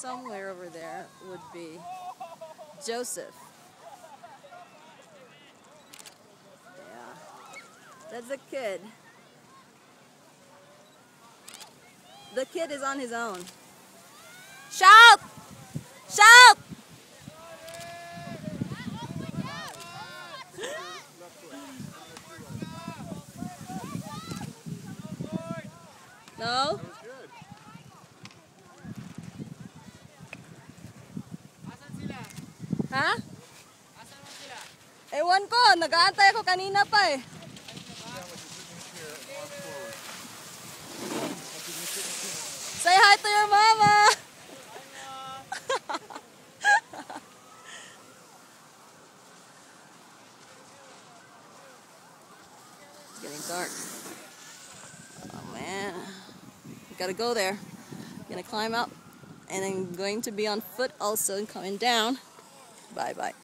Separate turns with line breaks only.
somewhere over there would be Joseph. Yeah, that's a kid. The kid is on his own. Shout! Shout! No? Ha? Ewan ko, nag-aantay ako kanina pa eh. Say hi to your mama! It's getting dark. Oh man. Gotta go there. Gonna climb up and I'm going to be on foot also and coming down. Bye bye.